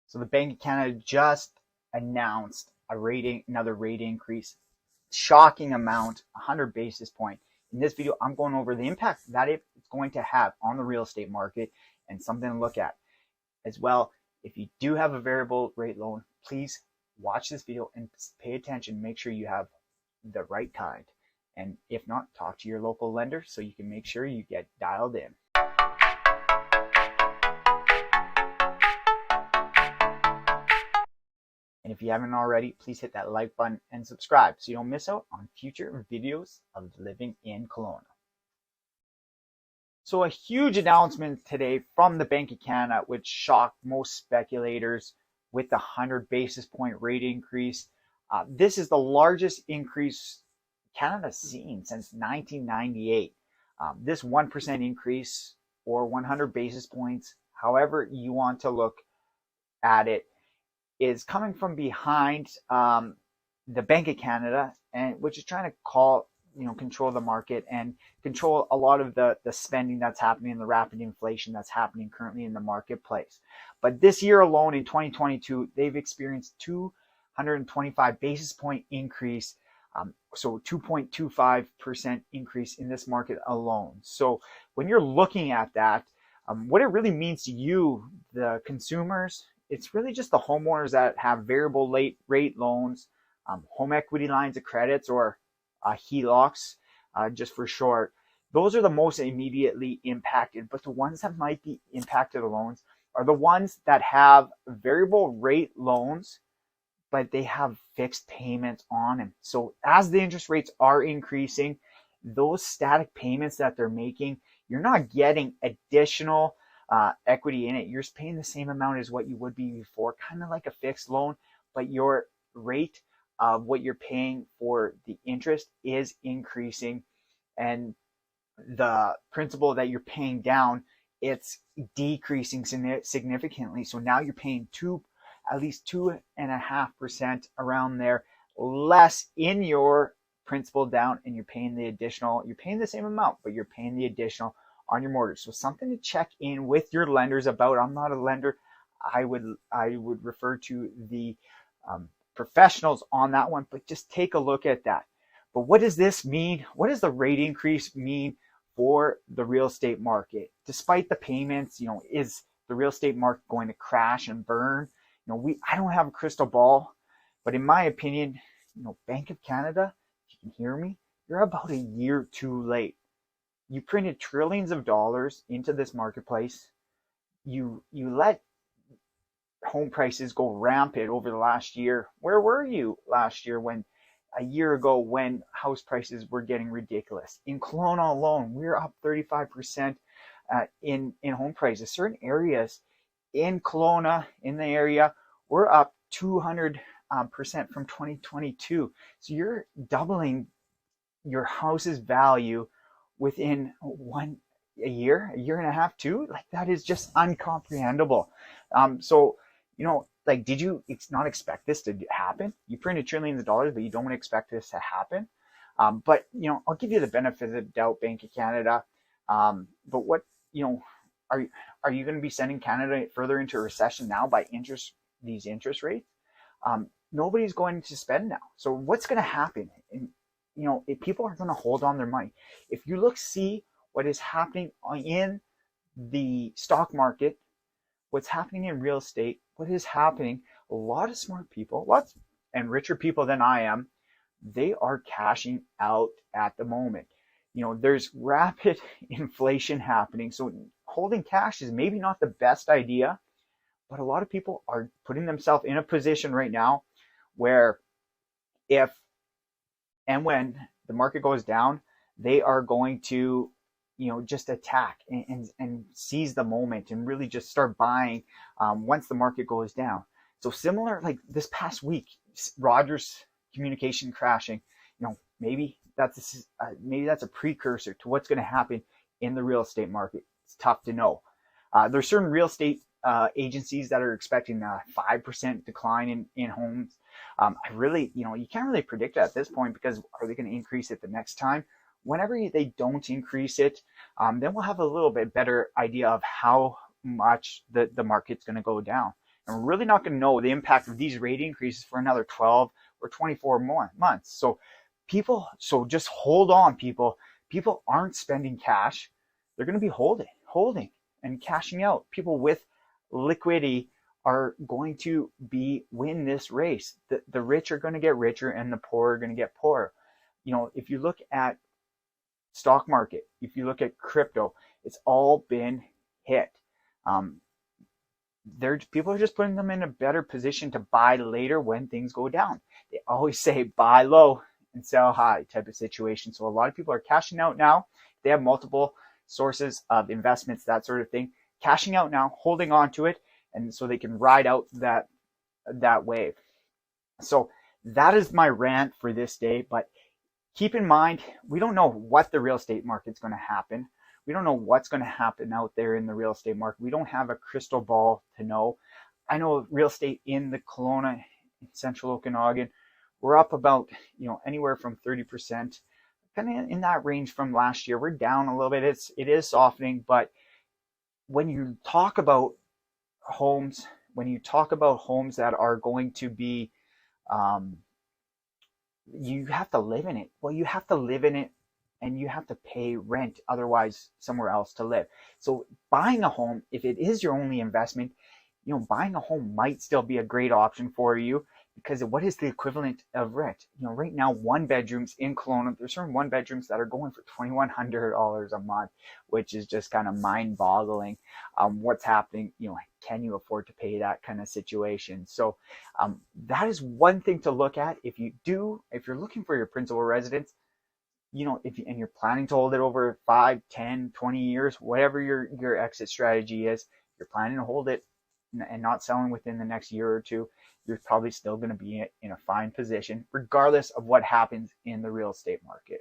So the Bank of Canada just announced another rate increase. Shocking amount, 100 basis point. In this video, I'm going over the impact that it's going to have on the real estate market and something to look at. As well, if you do have a variable rate loan, please watch this video and pay attention. Make sure you have the right kind. And if not, talk to your local lender so you can make sure you get dialed in. And if you haven't already, please hit that like button and subscribe so you don't miss out on future videos of living in Kelowna. So a huge announcement today from the Bank of Canada, which shocked most speculators with the 100 basis point rate increase. This is the largest increase Canada's seen since 1998. This 1% increase, or 100 basis points, however you want to look at it, is coming from behind the Bank of Canada, and which is trying to control the market and control a lot of the spending that's happening and the rapid inflation that's happening currently in the marketplace. But this year alone, in 2022, they've experienced 225 basis point increase, so 2.25% increase in this market alone. So when you're looking at that, what it really means to you, the consumers, it's really just the homeowners that have variable rate loans, home equity lines of credits, or HELOCs, just for short. Those are the most immediately impacted, but the ones that might be impacted loans are the ones that have variable rate loans, but they have fixed payments on them. So as the interest rates are increasing, those static payments that they're making, you're not getting additional equity in it. You're just paying the same amount as what you would be before, kind of like a fixed loan, but your rate of what you're paying for the interest is increasing, and the principal that you're paying down, it's decreasing significantly. So now you're paying at least 2.5% around there less in your principal down, and you're paying the same amount, but you're paying the additional on your mortgage. So something to check in with your lenders about. I'm not a lender. I would refer to the professionals on that one, but just take a look at that. But what does this mean? What does the rate increase mean for the real estate market? Despite the payments, is the real estate market going to crash and burn? I don't have a crystal ball, but in my opinion, Bank of Canada, if you can hear me, you're about a year too late. You printed trillions of dollars into this marketplace. You let home prices go rampant over the last year. Where were you last year a year ago when house prices were getting ridiculous? In Kelowna alone, we're up 35% in home prices. Certain areas in Kelowna, in the area, we're up 200% from 2022. So you're doubling your house's value within a year and a half, too. Like, that is just uncomprehendable. Did you not expect this to happen? You printed trillions of dollars, but you don't expect this to happen. But I'll give you the benefit of the doubt, Bank of Canada. But what, are you going to be sending Canada further into a recession now by these interest rates? Nobody's going to spend now. So what's going to happen? And, if people are going to hold on their money. If you see what is happening in the stock market, what's happening in real estate, what is happening, a lot of smart people, and richer people than I am, they are cashing out at the moment. There's rapid inflation happening. So holding cash is maybe not the best idea, but a lot of people are putting themselves in a position right now where if and when the market goes down, they are going to, just attack and seize the moment and really just start buying once the market goes down. So similar, like this past week, Rogers communication crashing, maybe that's a precursor to what's going to happen in the real estate market. It's tough to know. There's certain real estate agencies that are expecting a 5% decline in homes. I really, you can't really predict it at this point, because are they going to increase it the next time? Whenever they don't increase it, then we'll have a little bit better idea of how much the market's going to go down. And we're really not going to know the impact of these rate increases for another 12 or 24 more months. So just hold on, people. People aren't spending cash. They're going to be holding and cashing out. People with liquidity are going to win this race. The rich are going to get richer and the poor are going to get poorer. If you look at stock market, if you look at crypto, it's all been hit. People are just putting them in a better position to buy later when things go down. They always say buy low and sell high type of situation. So a lot of people are cashing out now. They have multiple sources of investments, that sort of thing, cashing out now, holding on to it, and so they can ride out that wave. So that is my rant for this day. But keep in mind, we don't know what the real estate market's going to happen. We don't know what's going to happen out there in the real estate market. We don't have a crystal ball to know. I know real estate in the Kelowna, central Okanagan, we're up about, anywhere from 30%, kind of in that range from last year. We're down a little bit. It is softening, but when you talk about homes, that are going to be, you have to live in it. Well, you have to live in it and you have to pay rent otherwise somewhere else to live. So buying a home, if it is your only investment, buying a home might still be a great option for you, because what is the equivalent of rent? Right now, one bedrooms in Kelowna, there's certain one bedrooms that are going for $2,100 a month, which is just kind of mind boggling. What's happening? Can you afford to pay that kind of situation? So that is one thing to look at. If you're looking for your principal residence, and you're planning to hold it over 5, 10, 20 years, whatever your exit strategy is, you're planning to hold it and not selling within the next year or two, you're probably still going to be in a fine position, regardless of what happens in the real estate market.